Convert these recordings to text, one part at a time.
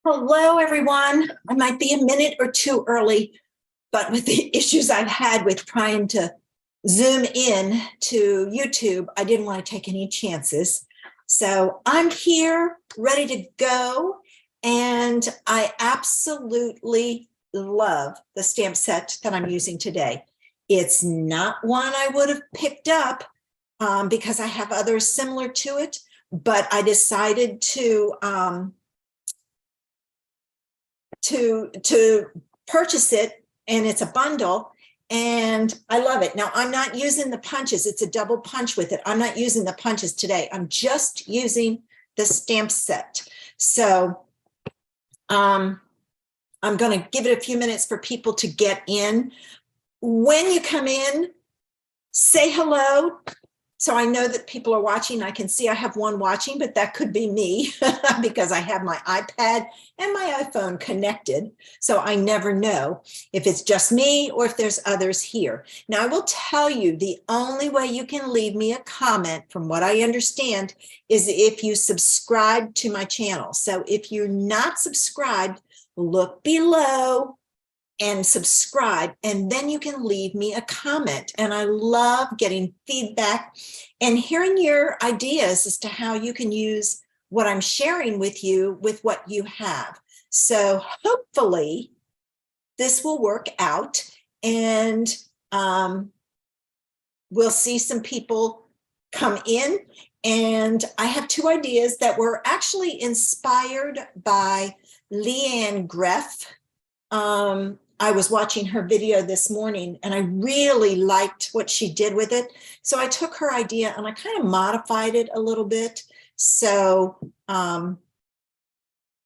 Hello, everyone. I might be a minute or two early, but with the issues I've had with trying to zoom in to YouTube, I didn't want to take any chances. So I'm here, ready to go, and I absolutely love the stamp set that I'm using today. It's not one I would have picked up because I have others similar to it, but I decided to purchase it, and it's a bundle, and I love it. Now, I'm not using the punches. It's a double punch with it. I'm not using the punches today. I'm just using the stamp set. So I'm going to give it a few minutes for people to get in. When you come in, say hello. So I know that people are watching. I can see I have one watching, but that could be me because I have my iPad and my iPhone connected. So I never know if it's just me or if there's others here. Now, I will tell you, the only way you can leave me a comment, from what I understand, is if you subscribe to my channel. So if you're not subscribed, look below and subscribe, and then you can leave me a comment. And I love getting feedback and hearing your ideas as to how you can use what I'm sharing with you with what you have. So hopefully this will work out, and we'll see some people come in. And I have two ideas that were actually inspired by Leanne Greff. I was watching her video this morning, and I really liked what she did with it. So I took her idea and I kind of modified it a little bit. So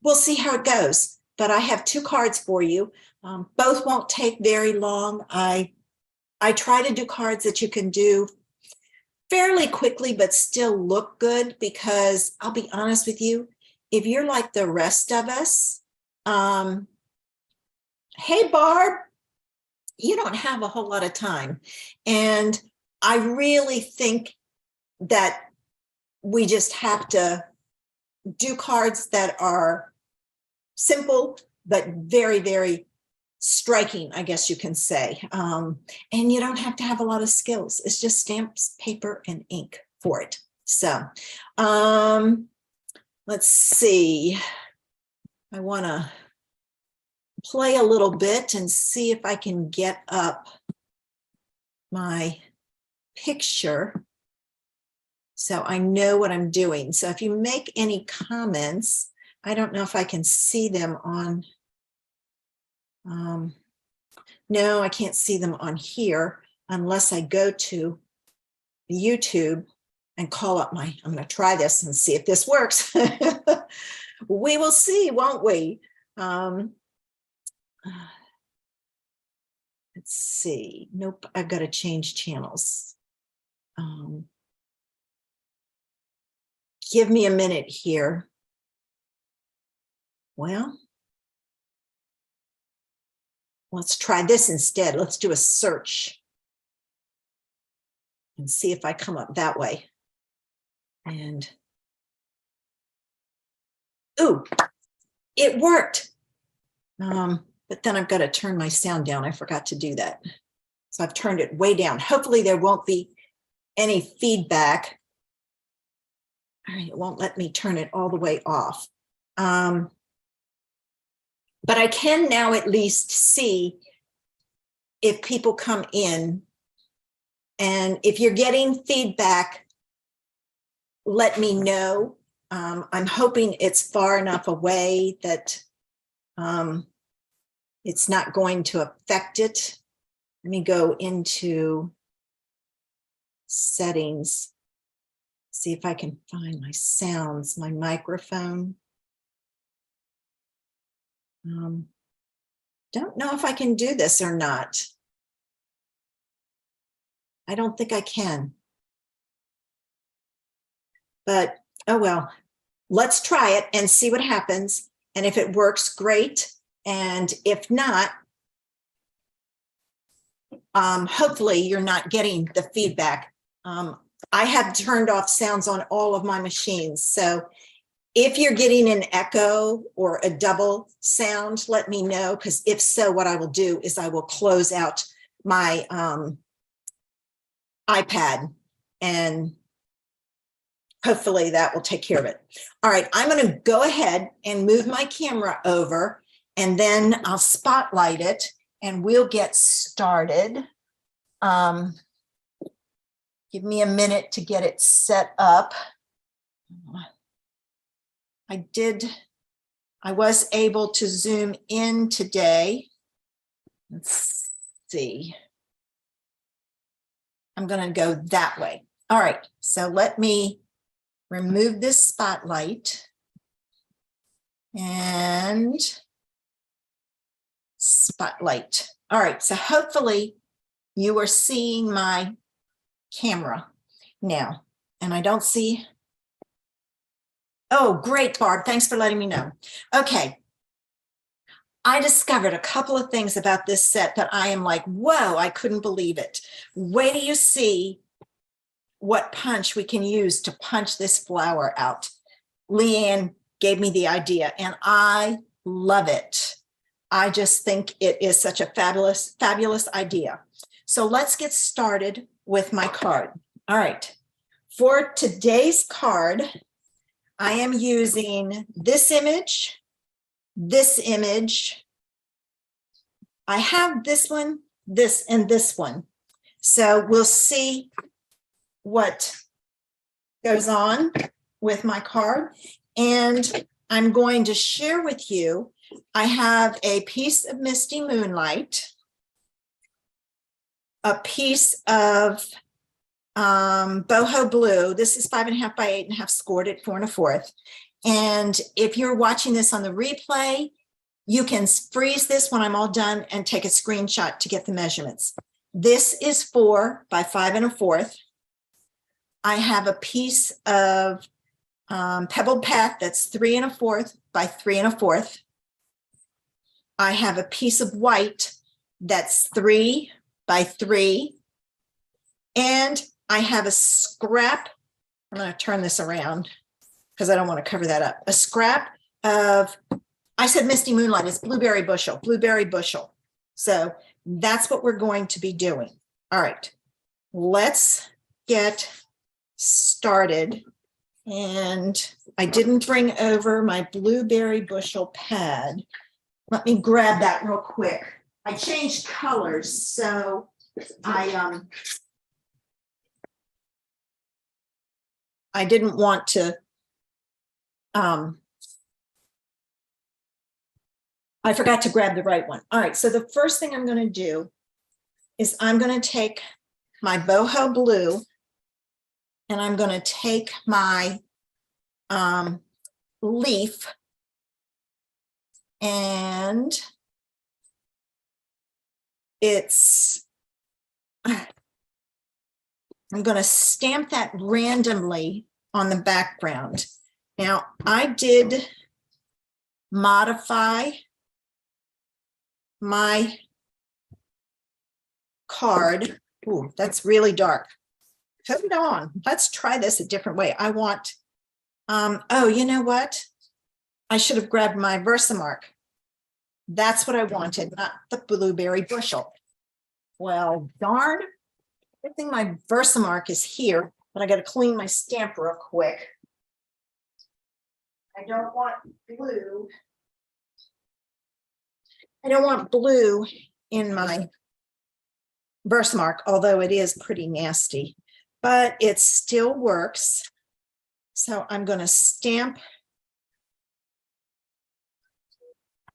we'll see how it goes. But I have two cards for you. Both won't take very long. I try to do cards that you can do fairly quickly but still look good, because I'll be honest with you, if you're like the rest of us, hey, Barb, you don't have a whole lot of time. And I really think that we just have to do cards that are simple, but very, very striking, I guess you can say. And you don't have to have a lot of skills. It's just stamps, paper, and ink for it. So let's see. I want to play a little bit and see if I can get up my picture so I know what I'm doing. So if you make any comments, I don't know if I can see them on, no, I can't see them on here unless I go to YouTube and call up my, I'm going to try this and see if this works. We will see, won't we? Let's see. Nope, I've got to change channels. Give me a minute here. Well, let's try this instead. Let's do a search and see if I come up that way. And, ooh, it worked. But then I've got to turn my sound down. I forgot to do that. So I've turned it way down. Hopefully there won't be any feedback. All right, it won't let me turn it all the way off. But I can now at least see if people come in. And if you're getting feedback, let me know. I'm hoping it's far enough away that it's not going to affect it. Let me go into settings, see if I can find my sounds, my microphone. Don't know if I can do this or not. I don't think I can. But, oh well, let's try it and see what happens. And if it works, great. And if not, hopefully you're not getting the feedback. I have turned off sounds on all of my machines. So If you're getting an echo or a double sound, let me know, because if so, what I will do is I will close out my iPad and hopefully that will take care of it. All right, I'm going to go ahead and move my camera over and then I'll spotlight it and we'll get started. Give me a minute to get it set up. I was able to zoom in today. Let's see. I'm going to go that way. All right, so let me remove this spotlight and spotlight. All right, so hopefully you are seeing my camera now, and I don't see. Oh, great, Barb. Thanks for letting me know. Okay. I discovered a couple of things about this set that I am like, whoa, I couldn't believe it. Wait till you see what punch we can use to punch this flower out. Leanne gave me the idea and I love it. I just think it is such a fabulous, fabulous idea. So let's get started with my card. All right. For today's card, I am using this image. I have this one, this, and this one. So we'll see what goes on with my card. And I'm going to share with you, I have a piece of Misty Moonlight, a piece of boho blue. This is 5.5 by 8.5 scored at 4 1/4. And if you're watching this on the replay, you can freeze this when I'm all done and take a screenshot to get the measurements. This is 4 by 5 1/4. I have a piece of pebbled path that's 3 1/4 by 3 1/4. I have a piece of white that's 3 by 3. And I have a scrap, I'm going to turn this around because I don't want to cover that up. A scrap of, I said Misty Moonlight, is blueberry bushel. So that's what we're going to be doing. All right, let's get started. And I didn't bring over my blueberry bushel pad. Let me grab that real quick. I changed colors, so I didn't want to, I forgot to grab the right one. All right, so the first thing I'm going to do is I'm going to take my boho blue and I'm going to take my leaf and I'm going to stamp that randomly on the background. Now, I did modify my card. Ooh, that's really dark. Hold on. Let's try this a different way. I want, oh, you know what? I should have grabbed my Versamark. That's what I wanted, not the blueberry bushel. Well, darn. I think my Versamark is here, but I got to clean my stamp real quick. I don't want blue. I don't want blue in my Versamark, although it is pretty nasty, but it still works. So I'm going to stamp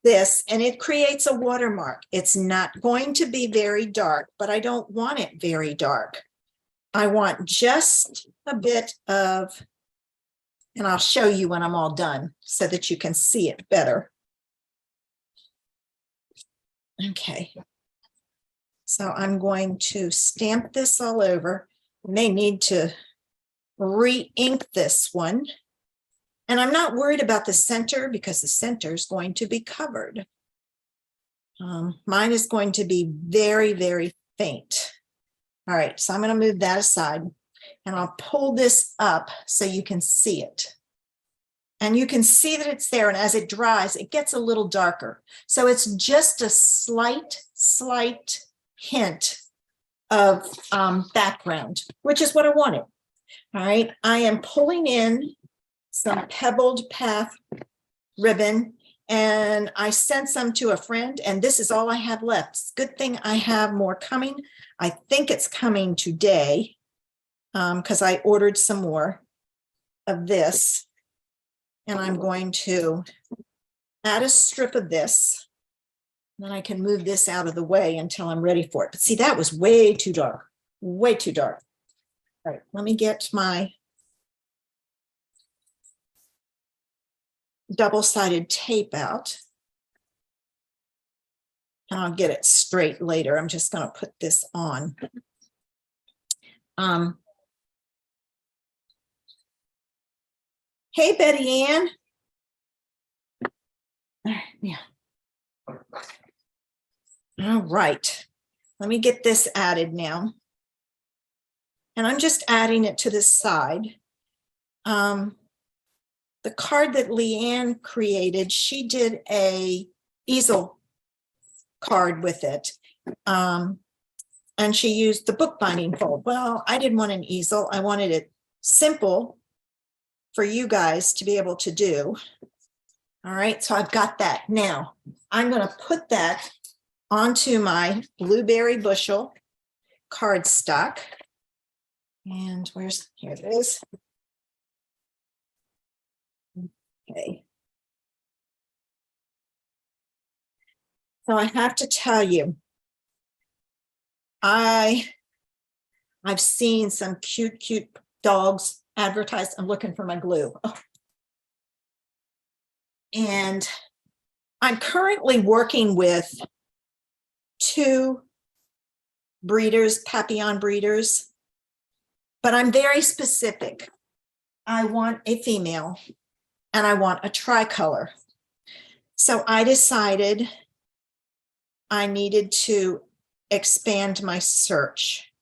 this and it creates a watermark. It's not going to be very dark, but I don't want it very dark. I want just a bit of, and I'll show you when I'm all done so that you can see it better. Okay. So I'm going to stamp this all over. I may need to re-ink this one. And I'm not worried about the center because the center is going to be covered. Mine is going to be very, very faint. All right, so I'm going to move that aside and I'll pull this up so you can see it. And you can see that it's there. And as it dries, it gets a little darker. So it's just a slight hint of background, which is what I wanted. All right, I am pulling in some Pebbled Path ribbon, and I sent some to a friend, and this is all I have left. It's a good thing I have more coming. I think it's coming today because I ordered some more of this, and I'm going to add a strip of this. Then I can move this out of the way until I'm ready for it. But see, that was way too dark, way too dark. All right, let me get my double-sided tape out. And I'll get it straight later. I'm just going to put this on. Hey, Betty Ann. Yeah. All right. Let me get this added now. And I'm just adding it to the side. The card that Leanne created, she did a easel card with it. And she used the bookbinding fold. Well, I didn't want an easel. I wanted it simple for you guys to be able to do. All right, so I've got that. Now, I'm going to put that onto my Blueberry Bushel cardstock. And here it is. Okay. So I have to tell you, I've seen some cute dogs advertised. I'm looking for my glue. Oh. And I'm currently working with 2 breeders, Papillon breeders, but I'm very specific. I want a female and I want a tricolor. So I decided I needed to expand my search.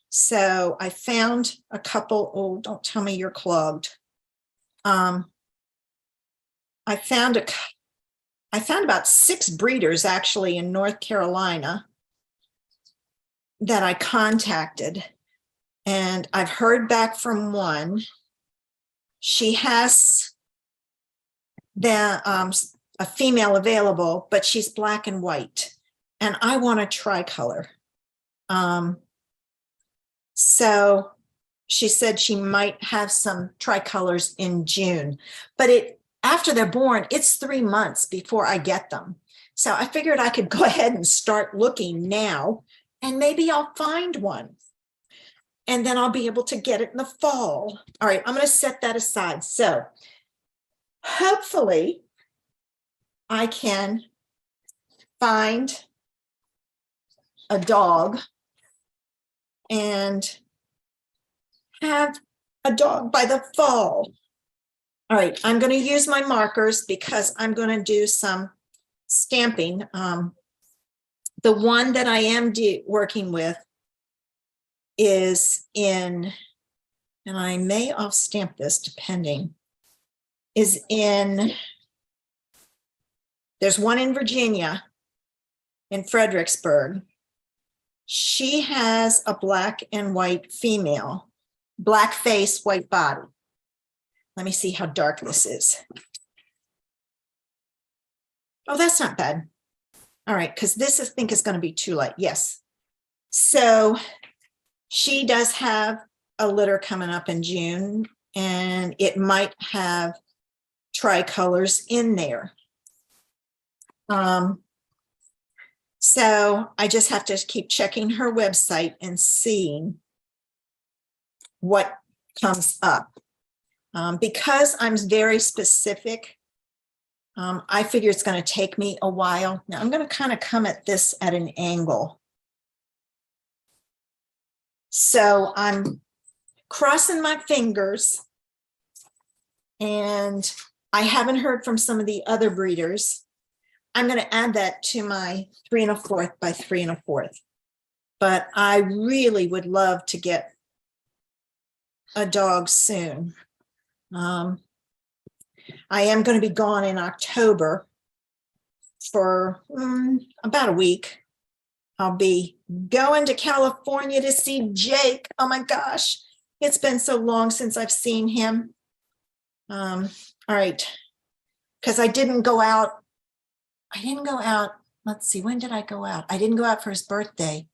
So I found a couple. Oh, don't tell me you're clogged. I found about 6 breeders actually in North Carolina that I contacted, and I've heard back from one. She has a female available, but she's black and white, and I want a tricolor. So she said she might have some tricolors in June, but after they're born, it's 3 months before I get them. So I figured I could go ahead and start looking now, and maybe I'll find one. And then I'll be able to get it in the fall. All right, I'm going to set that aside. So hopefully I can find a dog and have a dog by the fall. All right, I'm going to use my markers because I'm going to do some stamping. The one that I am working with is in, and I may off stamp this depending, is in, there's one in Virginia, in Fredericksburg. She has a black and white female, black face, white body. Let me see how dark this is. Oh, that's not bad. All right, because this I think is going to be too light. Yes. So she does have a litter coming up in June, and it might have tricolors in there. So I just have to keep checking her website and seeing what comes up. Because I'm very specific, I figure it's going to take me a while. Now I'm going to kind of come at this at an angle. So I'm crossing my fingers, and I haven't heard from some of the other breeders. I'm going to add that to my 3 1/4 by 3 1/4. But I really would love to get a dog soon. I am going to be gone in October for about a week. I'll be going to California to see Jake. Oh my gosh, it's been so long since I've seen him. All right, because I didn't go out. Let's see, when did I go out? I didn't go out for his birthday.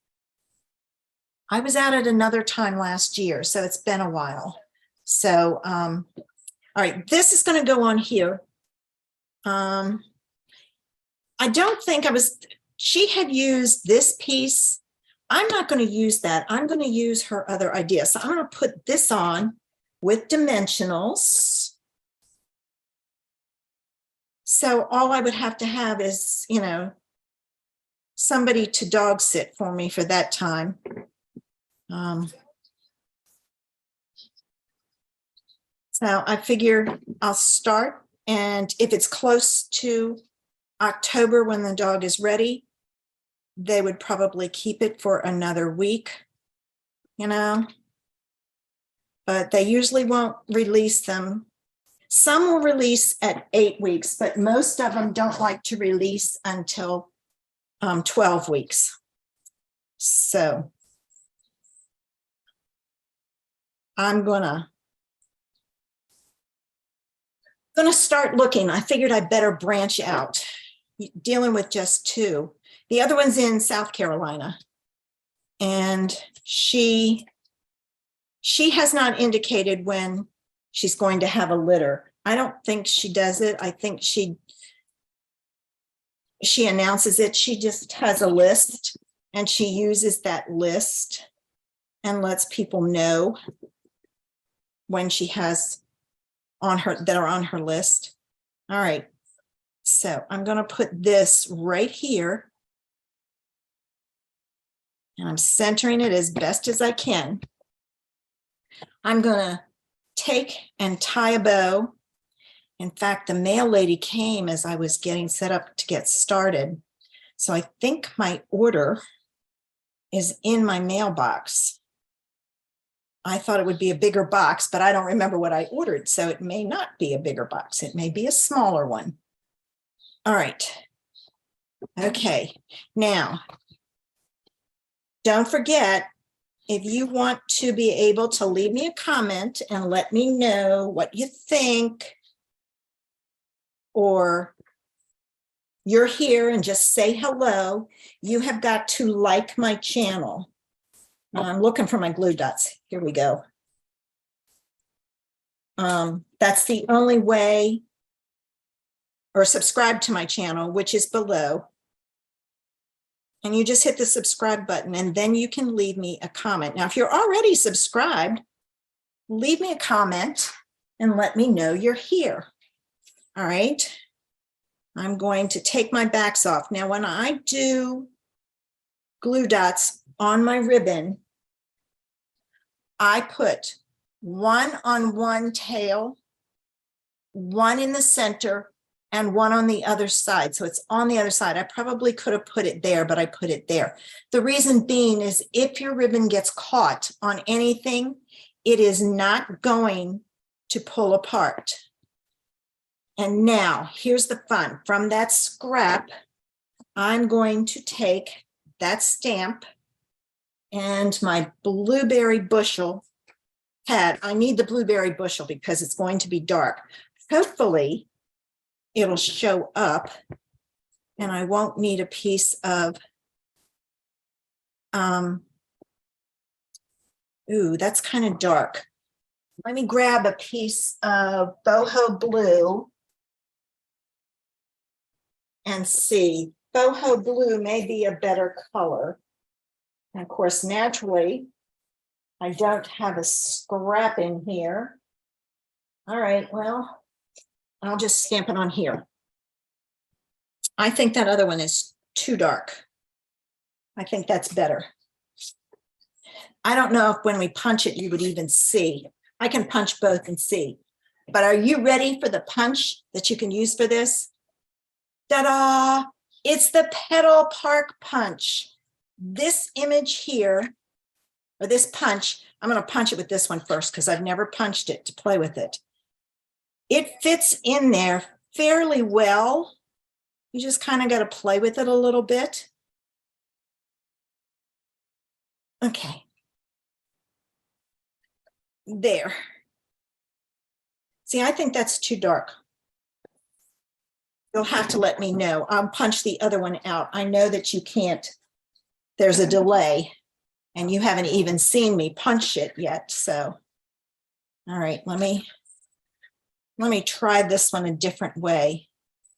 I was out at another time last year, so it's been a while. So, all right, this is going to go on here. I don't think she had used this piece. I'm not going to use that. I'm going to use her other idea. So I'm going to put this on with dimensionals. So all I would have to have is, somebody to dog sit for me for that time. So I figure I'll start, and if it's close to October when the dog is ready, they would probably keep it for another week, but they usually won't release them. Some will release at 8 weeks, but most of them don't like to release until 12 weeks. So I'm gonna start looking. I figured I'd better branch out, dealing with just 2. The other one's in South Carolina, and she has not indicated when she's going to have a litter. I don't think she does it. I think she announces it. She just has a list, and she uses that list and lets people know when she has that are on her list. All right, so I'm going to put this right here, and I'm centering it as best as I can. I'm going to take and tie a bow. In fact, the mail lady came as I was getting set up to get started. So I think my order is in my mailbox. I thought it would be a bigger box, but I don't remember what I ordered, so it may not be a bigger box. It may be a smaller one. All right. Okay. Now, don't forget, if you want to be able to leave me a comment and let me know what you think, or you're here and just say hello, you have got to like my channel. I'm looking for my glue dots. Here we go. That's the only way, or subscribe to my channel, which is below. And you just hit the subscribe button, and then you can leave me a comment. Now, if you're already subscribed, leave me a comment and let me know you're here. All right. I'm going to take my backs off. Now, when I do glue dots on my ribbon, I put 1 on one tail, 1 in the center, and 1 on the other side. So it's on the other side. I probably could have put it there, but I put it there. The reason being is if your ribbon gets caught on anything, it is not going to pull apart. And now here's the fun. From that scrap, I'm going to take that stamp and my blueberry bushel pad. I need the blueberry bushel because it's going to be dark. Hopefully it'll show up and I won't need a piece of, ooh, that's kind of dark. Let me grab a piece of boho blue and see. Boho blue may be a better color. And of course, naturally, I don't have a scrap in here. All right, well, I'll just stamp it on here. I think that other one is too dark. I think that's better. I don't know if when we punch it, you would even see. I can punch both and see. But are you ready for the punch that you can use for this? Ta-da! It's the Petal Park punch. This image here, or this punch, I'm going to punch it with this one first because I've never punched it to play with it. It fits in there fairly well. You just kind of got to play with it a little bit. Okay. There. See, I think that's too dark. You'll have to let me know. I'll punch the other one out. I know that you can't. There's a delay, and you haven't even seen me punch it yet. So, all right, let me try this one a different way.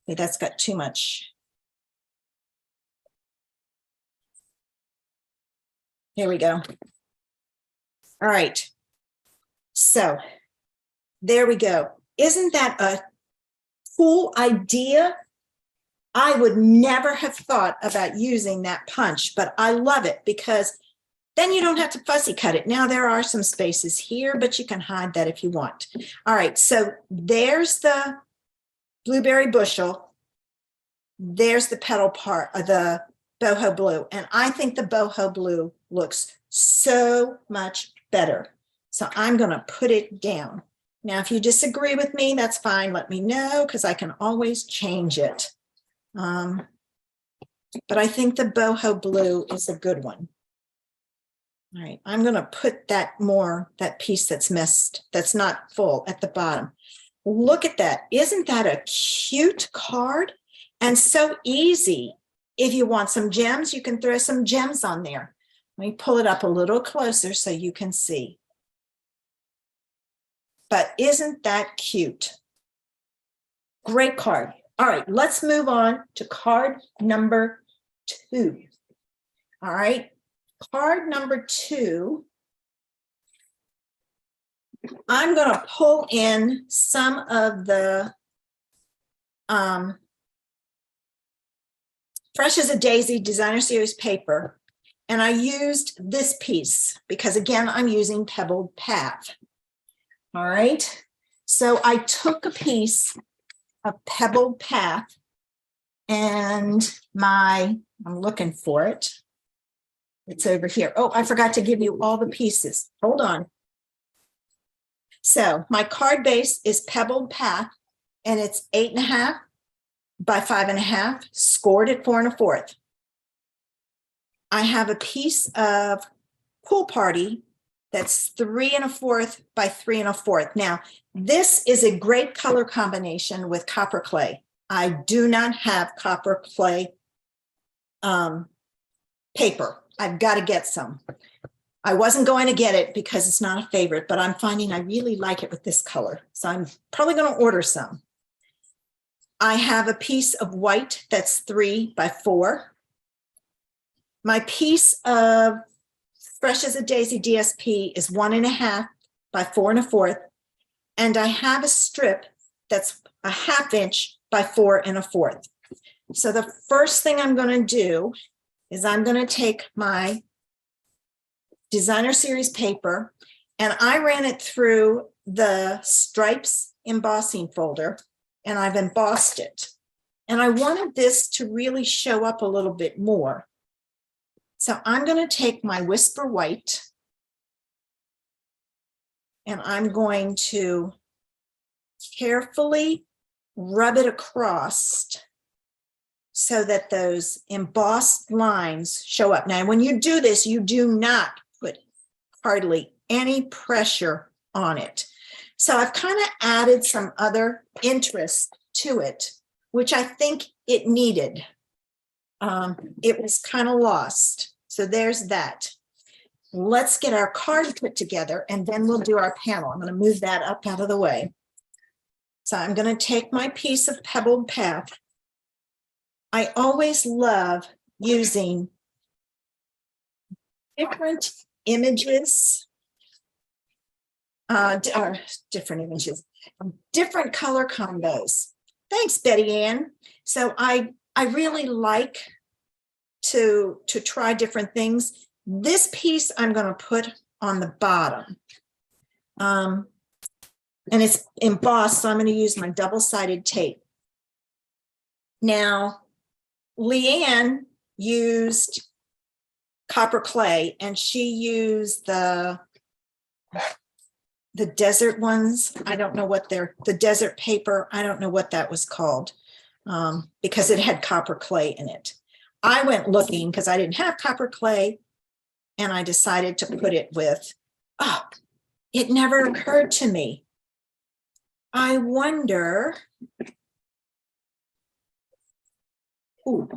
Okay, that's got too much. Here we go. All right. So there we go. Isn't that a cool idea? I would never have thought about using that punch, but I love it because then you don't have to fussy cut it. Now there are some spaces here, but you can hide that if you want. All right, so there's the blueberry bushel. There's the petal part of the boho blue. And I think the boho blue looks so much better. So I'm going to put it down. Now, if you disagree with me, that's fine. Let me know because I can always change it. But I think the boho blue is a good one. All right, I'm going to put that piece that's missed, that's not full at the bottom. Look at that. Isn't that a cute card? And so easy. If you want some gems, you can throw some gems on there. Let me pull it up a little closer so you can see. But isn't that cute? Great card. All right, let's move on to card number 2. All right, card number 2. I'm going to pull in some of the Fresh as a Daisy Designer Series paper, and I used this piece because, again, I'm using Pebbled Path. All right, so I took a piece of Pebbled Path and I'm looking for it. It's over here. Oh, I forgot to give you all the pieces. Hold on. So my card base is Pebbled Path, and it's 8.5 by 5.5, scored at 4 1/4. I have a piece of Pool Party that's 3 1/4 by 3 1/4. Now, this is a great color combination with copper clay. I do not have copper clay paper. I've got to get some. I wasn't going to get it because it's not a favorite, but I'm finding I really like it with this color. So I'm probably going to order some. I have a piece of white that's 3 by 4. My piece of Fresh as a Daisy DSP is 1.5 by 4 1/4. And I have a strip that's 1/2 inch by 4 1/4. So the first thing I'm going to do is I'm going to take my Designer Series paper, and I ran it through the Stripes embossing folder, and I've embossed it. And I wanted this to really show up a little bit more. So I'm going to take my Whisper White, and I'm going to carefully rub it across so that those embossed lines show up. Now, when you do this, you do not put hardly any pressure on it. So I've kind of added some other interest to it, which I think it needed. It was kind of lost. So there's that. Let's get our card put together, and then we'll do our panel. I'm going to move that up out of the way. So I'm going to take my piece of Pebbled Path. I always love using different images, different color combos. Thanks, Betty Ann. So I really like to try different things. This piece I'm going to put on the bottom. And it's embossed, so I'm going to use my double-sided tape. Now, Leanne used copper clay, and she used the the desert ones. I don't know what the desert paper. I don't know what that was called because it had copper clay in it. I went looking because I didn't have copper clay and I decided to put it with, oh, it never occurred to me. I wonder, ooh,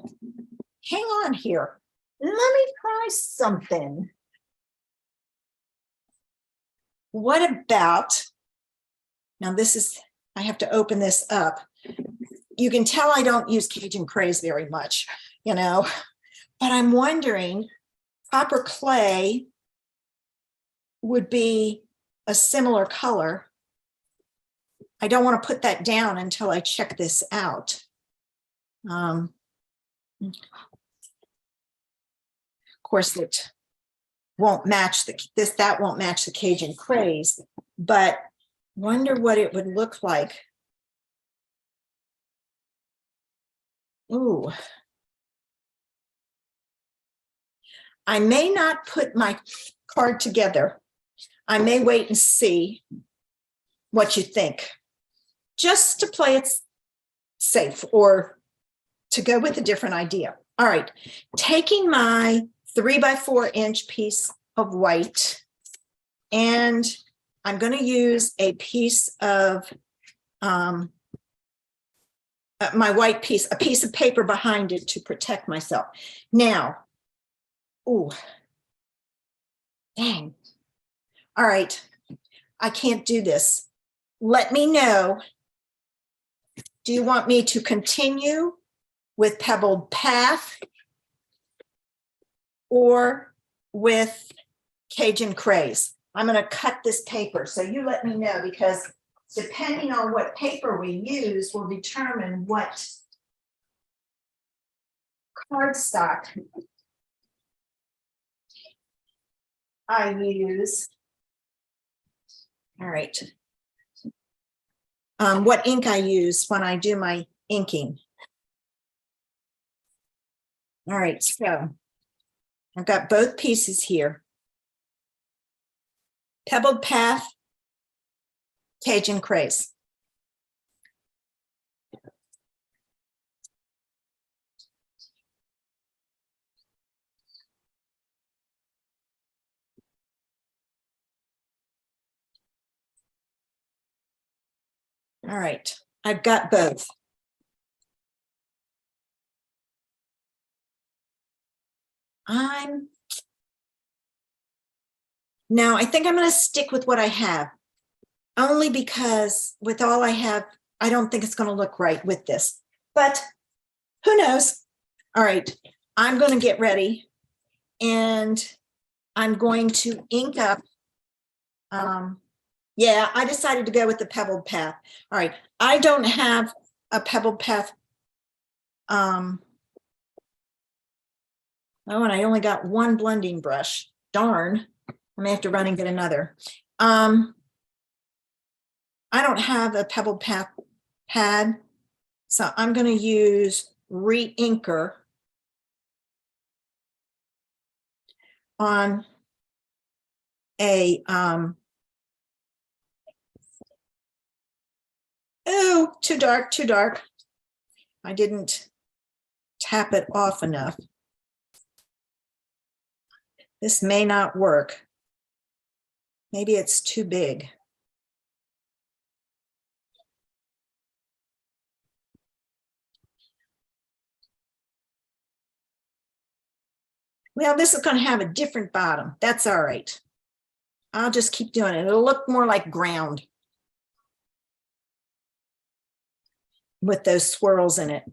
hang on here. Let me try something. What about, now this is, I have to open this up. You can tell I don't use Cajun Craze very much, you know, but I'm wondering, copper clay would be a similar color. I don't want to put that down until I check this out. Of course, it won't match that won't match the Cajun Craze, but wonder what it would look like. Ooh. I may not put my card together. I may wait and see what you think, just to play it safe or to go with a different idea. All right, taking my 3x4" piece of white, and I'm going to use a piece of my white piece, a piece of paper behind it to protect myself. Now, ooh, dang. All right, I can't do this. Let me know. Do you want me to continue with Pebbled Path or with Cajun Craze? I'm going to cut this paper, so you let me know, because depending on what paper we use will determine what cardstock I use. All right. What ink I use when I do my inking. All right, so I've got both pieces here. Pebbled Path, Cajun Craze. All right, I've got both. Now I think I'm going to stick with what I have, only because with all I have, I don't think it's going to look right with this, but who knows? All right, I'm going to get ready and I'm going to ink up. Yeah, I decided to go with the Pebbled Path. All right, I don't have a Pebbled Path. Oh, and I only got one blending brush. Darn, I may have to run and get another. I don't have a Pebbled Path pad, so I'm going to use Re-Inker on a oh, too dark, too dark. I didn't tap it off enough. This may not work. Maybe it's too big. Well, this is going to have a different bottom. That's all right. I'll just keep doing it. It'll look more like ground with those swirls in it.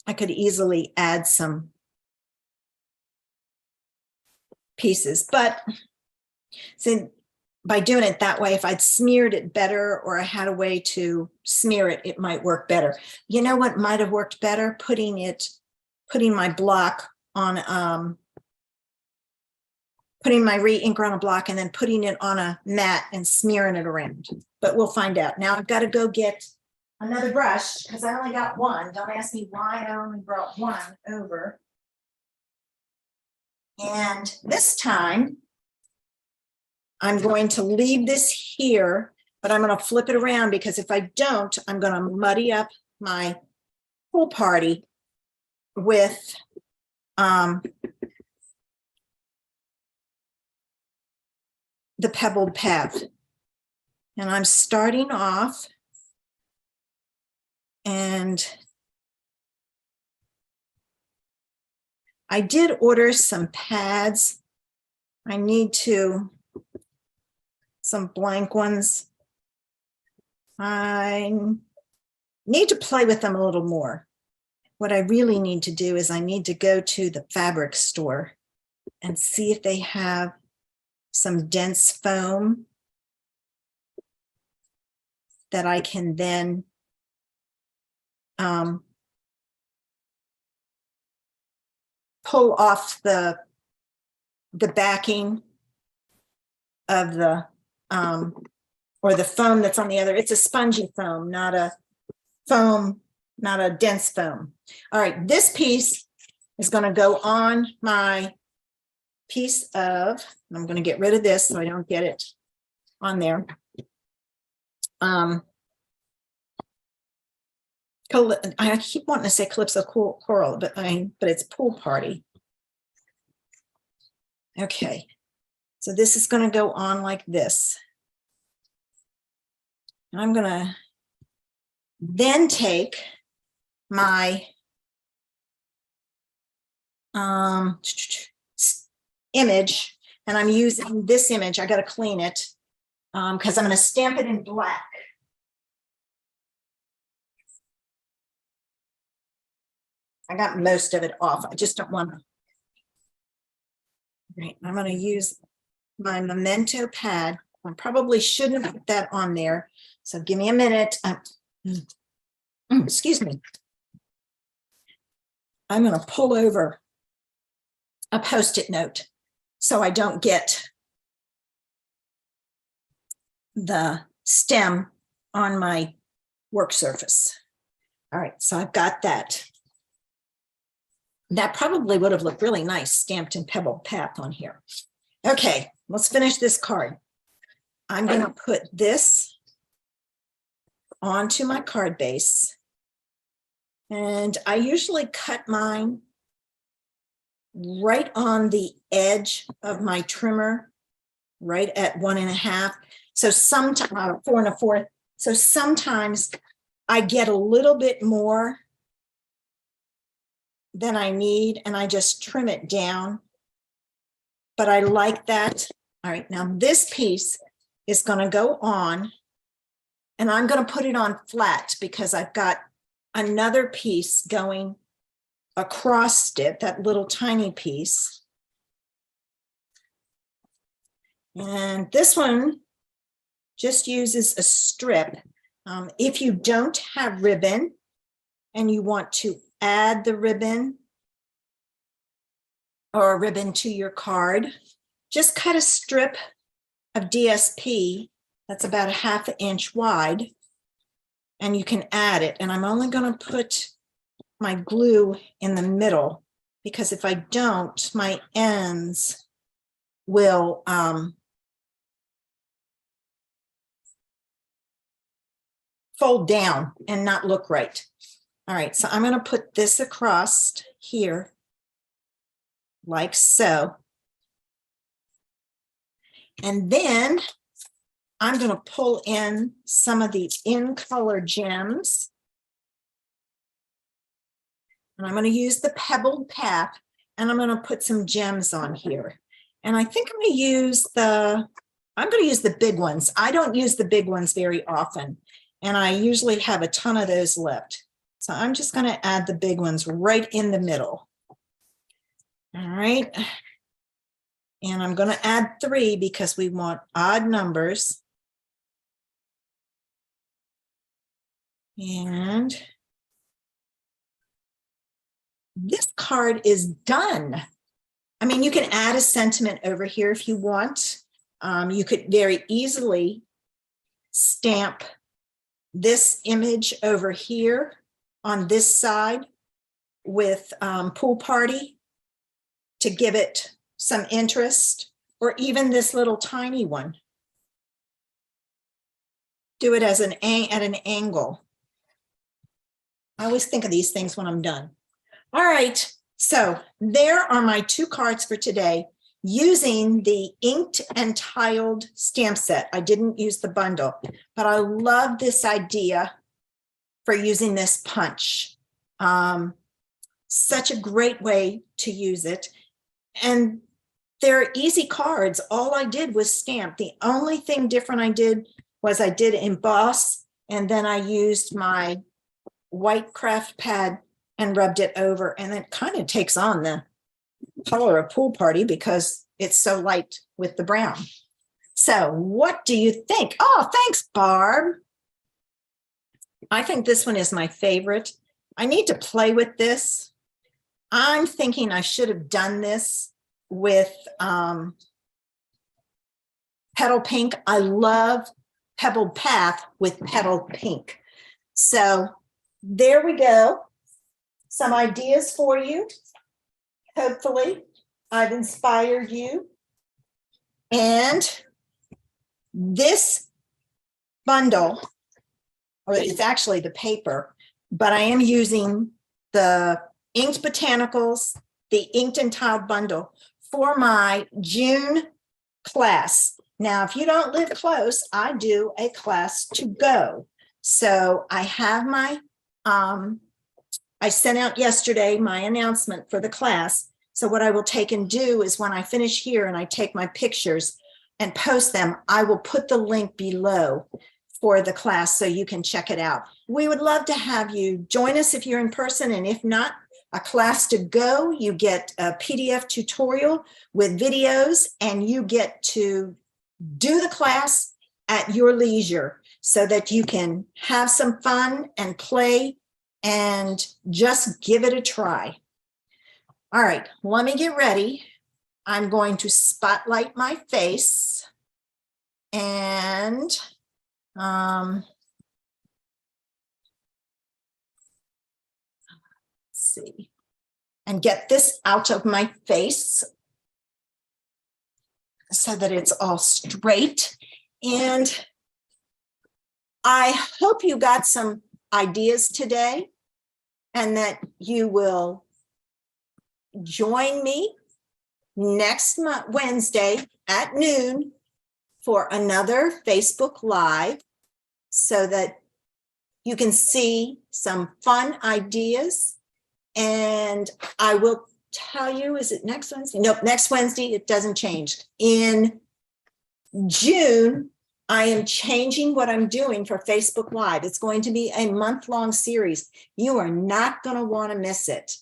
I could easily add some pieces, but see, by doing it that way, if I'd smeared it better or I had a way to smear it, it might work better. You know what might have worked better? Putting my block on, putting my Re-Inker on a block and then putting it on a mat and smearing it around. But we'll find out. Now I've got to go get another brush because I only got one. Don't ask me why I only brought one over. And this time, I'm going to leave this here, but I'm going to flip it around because if I don't, I'm going to muddy up my pool party with the pebbled path. And I'm starting off and I did order some pads. I need some blank ones. I need to play with them a little more. What I really need to do is I need to go to the fabric store and see if they have some dense foam that I can then pull off the backing of the or the foam that's on the other. It's a spongy foam, not a dense foam. All right, this piece is going to go on my piece of, I'm going to get rid of this so I don't get it on there. I keep wanting to say Calypso Coral, but it's Pool Party. Okay, so this is going to go on like this. And I'm going to then take my image, and I'm using this image. I got to clean it because I'm going to stamp it in black. I got most of it off. I just don't want to. Right, I'm going to use my Memento pad. I probably shouldn't have put that on there. So give me a minute. Excuse me. I'm going to pull over a Post-it note so I don't get the stem on my work surface. All right, so I've got that. That probably would have looked really nice stamped in Pebbled Path on here. Okay, let's finish this card. I'm going to put this onto my card base. And I usually cut mine right on the edge of my trimmer, right at 1.5. So sometimes 4 1/4. So sometimes I get a little bit more than I need, and I just trim it down. But I like that. All right, now this piece is going to go on, and I'm going to put it on flat because I've got another piece going across it, that little tiny piece. And this one just uses a strip. If you don't have ribbon and you want to add the ribbon or a ribbon to your card, just cut a strip of DSP that's about 1/2 inch wide, and you can add it. And I'm only going to put my glue in the middle because if I don't, my ends will fold down and not look right. All right, so I'm going to put this across here like so. And then I'm going to pull in some of the in color gems. And I'm going to use the Pebbled Path, and I'm going to put some gems on here. And I think I'm going to use the big ones. I don't use the big ones very often, and I usually have a ton of those left. So I'm just going to add the big ones right in the middle. All right. And I'm going to add 3 because we want odd numbers. And this card is done. I mean, you can add a sentiment over here if you want. You could very easily stamp this image over here on this side with Pool Party to give it some interest, or even this little tiny one. do it as at an angle. I always think of these things when I'm done. All right, so there are my 2 cards for today using the inked and tiled stamp set. I didn't use the bundle, but I love this idea for using this punch. Such a great way to use it. And they're easy cards. All I did was stamp. The only thing different I did was I did emboss, and then I used my white craft pad and rubbed it over, and it kind of takes on the color of Pool Party because it's so light with the brown. So what do you think? Oh, thanks, Barb. I think this one is my favorite. I need to play with this. I'm thinking I should have done this with Petal Pink. I love Pebbled Path with Petal Pink. So there we go. Some ideas for you. Hopefully, I've inspired you. And this bundle, or it's actually the paper, but I am using the Inked Botanicals, the Inked and Tiled bundle for my June class. Now, if you don't live close, I do a class to go. So I have my, I sent out yesterday my announcement for the class. So what I will take and do is when I finish here and I take my pictures and post them, I will put the link below for the class so you can check it out. We would love to have you join us if you're in person, and if not, a class to go. You get a PDF tutorial with videos, and you get to do the class at your leisure so that you can have some fun and play and just give it a try. All right, let me get ready. I'm going to spotlight my face and let's see, and get this out of my face so that it's all straight. And I hope you got some ideas today and that you will join me next Wednesday at noon for another Facebook Live so that you can see some fun ideas. And I will tell you, is it next Wednesday? Nope, next Wednesday, it doesn't change. In June, I am changing what I'm doing for Facebook Live. It's going to be a month-long series. You are not going to want to miss it.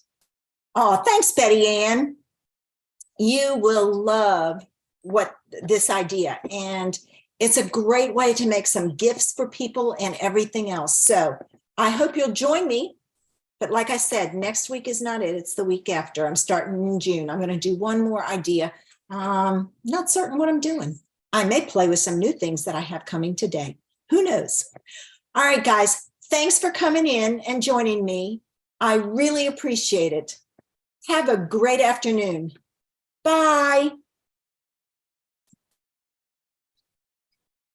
Oh, thanks, Betty Ann. You will love this idea. And it's a great way to make some gifts for people and everything else. So I hope you'll join me. But like I said, next week is not it. It's the week after. I'm starting in June. I'm going to do one more idea. Not certain what I'm doing. I may play with some new things that I have coming today. Who knows? All right, guys. Thanks for coming in and joining me. I really appreciate it. Have a great afternoon. Bye.